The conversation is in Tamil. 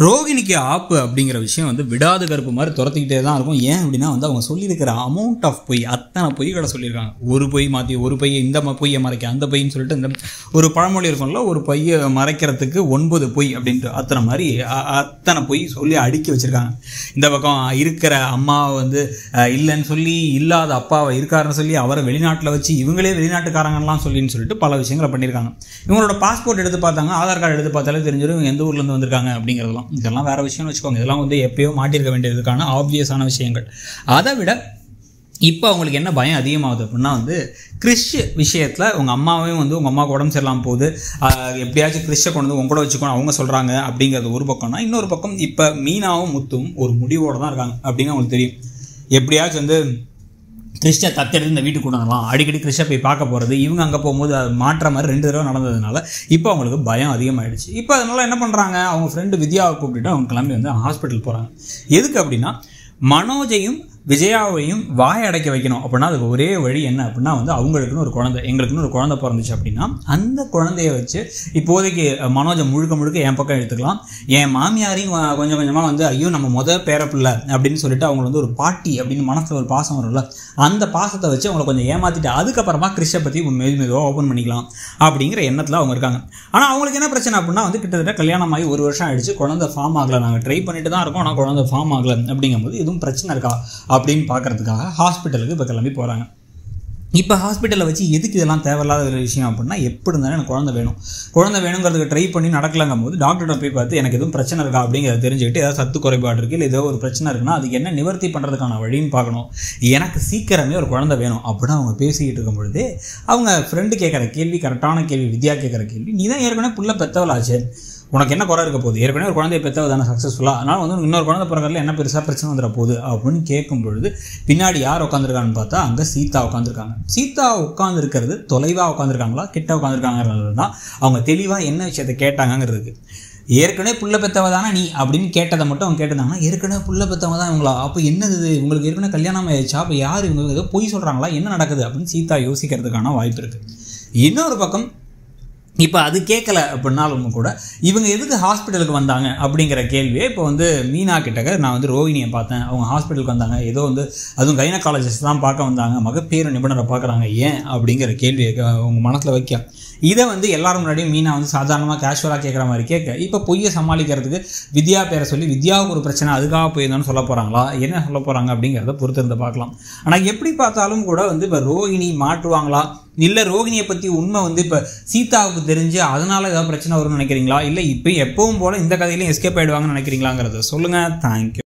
ரோகிணிக்கு ஆப்பு அப்படிங்கிற விஷயம் வந்து விடாது கருப்பு மாதிரி துரத்திக்கிட்டே தான் இருக்கும். ஏன் அப்படின்னா வந்து அவங்க சொல்லியிருக்கிற அமௌண்ட் ஆஃப் பொய், அத்தனை பொய்களை சொல்லியிருக்காங்க. ஒரு பொய் மாற்றி ஒரு பொய்யை இந்த பொய்யை மறைக்க அந்த பொய்ன்னு சொல்லிட்டு இந்த ஒரு பழமொழி இருக்கும்ல, ஒரு பொய்யை மறைக்கிறதுக்கு 9 பொய் அப்படின்ட்டு அத்தனை மாதிரி அத்தனை பொய் சொல்லி அடுக்கி வச்சுருக்காங்க. இந்த பக்கம் இருக்கிற அம்மாவை வந்து இல்லைன்னு சொல்லி, இல்லாத அப்பாவை இருக்காருன்னு சொல்லி, அவரை வெளிநாட்டில் வச்சு இவங்களே வெளிநாட்டுக்காரங்கலாம் சொல்லிட்டு பல விஷயங்களை பண்ணியிருக்காங்க. இவங்களோட பாஸ்போர்ட் எடுத்து பார்த்தாங்க, ஆதார் கார்டு எடுத்து பார்த்தாலே தெரிஞ்சிடும் இவங்க எந்த ஊர்லேருந்து வந்திருக்காங்க அப்படிங்கிறதுலாம். இதெல்லாம் வேறு விஷயம்னு வச்சுக்கோங்க. இதெல்லாம் வந்து எப்பயோ மாட்டிருக்க வேண்டியதுக்கான ஆப்வியஸான விஷயங்கள். அதை விட இப்போ அவங்களுக்கு என்ன பயம் அதிகமாகுது அப்படின்னா வந்து கிறிஷ் விஷயத்தில் உங்கள் அம்மாவையும் வந்து உங்கள் அம்மாவுக்கு உடம்பு சரியில்லாமல் போகுது, எப்படியாச்சும் கிறிஷை கொண்டு வந்து உங்க கூட வச்சுக்கணும் அவங்க சொல்கிறாங்க அப்படிங்கிறது ஒரு பக்கம்னா, இன்னொரு பக்கம் இப்போ மீனாவும் முத்தும் ஒரு முடிவோடு தான் இருக்காங்க அப்படின்னு அவங்களுக்கு தெரியும். எப்படியாச்சும் வந்து கிறிஸ்டை தத்தெடுத்து இந்த வீட்டுக்கு கொண்டு வரலாம், அடிக்கடி கிறிஸ்டை போய் பார்க்க போகிறது, இவங்க அங்கே போகும்போது அது மாற்ற மாதிரி 2 தடவை நடந்ததுனால இப்போ அவங்களுக்கு பயம் அதிகமாகிடுச்சு. இப்போ அதனால என்ன பண்ணுறாங்க, அவங்க ஃப்ரெண்டு வித்யாவை கூப்பிட்டுட்டு அவங்க கிளம்பி வந்து ஹாஸ்பிட்டல் போகிறாங்க. எதுக்கு அப்படின்னா மனோஜையும் விஜயாவையும் வாய் அடைக்க வைக்கணும். அப்படின்னா அதுக்கு ஒரே வழி என்ன அப்படின்னா வந்து அவங்களுக்குன்னு ஒரு குழந்தை, எங்களுக்குன்னு ஒரு குழந்தை பிறந்துச்சு அப்படின்னா அந்த குழந்தைய வச்சு இப்போதைக்கு மனோஜை முழுக்க என் பக்கம் எடுத்துக்கலாம். என் மாமியாரையும் கொஞ்சம் கொஞ்சமாக வந்து ஐயோ நம்ம பேரப்பிள்ளை அப்படின்னு சொல்லிட்டு அவங்க வந்து ஒரு பாட்டி அப்படின்னு மனசில் ஒரு பாசம் வரும்ல, அந்த பாசத்தை வச்சு அவங்களை கொஞ்சம் ஏமாற்றிட்டு அதுக்கப்புறமா கிறிஷை பற்றி மெதுவாக ஓப்பன் பண்ணிக்கலாம் அப்படிங்கிற எண்ணத்தில் அவங்க இருக்காங்க. ஆனால் அவங்களுக்கு என்ன பிரச்சனை அப்படின்னா வந்து கிட்டத்தட்ட கல்யாணம் ஆகி 1 வருஷம் ஆகிடுச்சு, குழந்தை ஃபார்ம் ஆகலை, நாங்கள் ட்ரை பண்ணிட்டு தான் இருக்கோம், ஆனால் குழந்தை ஃபார்ம் ஆகலை அப்படிங்கும்போது எதுவும் பிரச்சனை இருக்கா அப்படின்னு பார்க்கறதுக்காக ஹாஸ்பிட்டலுக்கு இப்போ கிளம்பி போகிறாங்க. இப்போ ஹாஸ்பிட்டலில் வச்சு எதுக்கு இதெல்லாம் தேவையில்லாத ஒரு விஷயம் அப்படின்னா, எப்படி இருந்தாலும் எனக்கு குழந்தை வேணுங்கிறதுக்கு ட்ரை பண்ணி நடக்கலங்கும் போது டாக்டர்கிட்ட போய் பார்த்து எனக்கு எதுவும் பிரச்சனை இருக்கா அப்படிங்கிறத தெரிஞ்சுக்கிட்டு ஏதாவது சத்து குறைபாடு இருக்குது இல்லை ஏதோ ஒரு பிரச்சனை இருக்குன்னா அதுக்கு என்ன நிவர்த்தி பண்ணுறதுக்கான வழின்னு பார்க்கணும். எனக்கு சீக்கிரமே ஒரு குழந்தை வேணும் அப்படின்னு அவங்க பேசிக்கிட்டு இருக்கும் பொழுதே அவங்க ஃப்ரெண்டு கேட்குற கேள்வி கரெக்டான கேள்வி, வித்யா கேட்குற கேள்வி, நீ தான் ஏற்கனவே புள்ள பெற்றவளாச்சு, உனக்கு என்ன குறை இருக்க போகுது, ஏற்கனவே ஒரு குழந்தைய பெற்றவ தானே சக்ஸஸ்ஃபுல்லாக, அதனால் வந்து இன்னொரு குழந்தை பிறகுல என்ன பெருசாக பிரச்சனை வந்துட போகுது அப்படின்னு கேட்கும் பொழுது பின்னாடி யார் உட்காந்துருக்காங்கன்னு பார்த்தா அங்கே சீதா உட்காந்துருக்காங்க. சீதா உட்காந்துருக்கிறது தொலைவாக உட்காந்துருக்காங்களா கிட்ட உட்காந்துருக்காங்கிறது தான் அவங்க தெளிவாக என்ன விஷயத்தை கேட்டாங்கிறதுக்கு. ஏற்கனவே புள்ள பெற்றவ தானே நீ அப்படின்னு கேட்டதை மட்டும் அவங்க கேட்டிருந்தாங்கன்னா, ஏற்கனவே புள்ள பெற்றவங்க தான் இவங்களா, அப்போ என்னது உங்களுக்கு ஏற்கனவே கல்யாணம் ஆயிடுச்சா, அப்போ யார் இவங்க ஏதோ பொய் சொல்கிறாங்களா, என்ன நடக்குது அப்படின்னு சீதா யோசிக்கிறதுக்கான வாய்ப்பு இருக்குது. இன்னொரு பக்கம் இப்போ அது கேட்கல அப்படின்னாலும் கூட இவங்க எதுக்கு ஹாஸ்பிட்டலுக்கு வந்தாங்க அப்படிங்கிற கேள்வியை இப்போ வந்து மீனா கிட்டக்க நான் வந்து ரோஹிணியை பார்த்தேன், அவங்க ஹாஸ்பிட்டலுக்கு வந்தாங்க, ஏதோ வந்து அதுவும் கைனகாலஜிஸ்ட் தான் பார்க்க வந்தாங்க, மகப்பேறு நிபுணரை பார்க்குறாங்க, ஏன் அப்படிங்கிற கேள்வியை அவங்க மனசில் வைக்க இதை வந்து எல்லாரும் முன்னாடியும் மீனா வந்து சாதாரணமாக கேஷுவலாக கேட்குற மாதிரி கேட்க இப்போ பொய்யை சமாளிக்கிறதுக்கு வித்யா பேரை சொல்லி வித்யாவுக்கு ஒரு பிரச்சனை அதுக்காக போயிருந்தான்னு சொல்ல போகிறாங்களா, என்ன சொல்ல போகிறாங்க அப்படிங்கிறத பொறுத்திருந்து பார்க்கலாம். ஆனால் எப்படி பார்த்தாலும் கூட வந்து இப்போ ரோஹிணி மாட்டுவாங்களா, இல்லை ரோகிணியை பற்றி உண்மை வந்து இப்போ சீதாவுக்கு தெரிஞ்சு அதனால் ஏதாவது பிரச்சனை வரும்னு நினைக்கிறீங்களா, இல்லை இப்போ எப்பவும் போல் இந்த கதையிலையும் எஸ்கேப் ஆகிடுவாங்கன்னு நினைக்கிறீங்களாங்கிறத சொல்லுங்கள். தேங்க்யூ.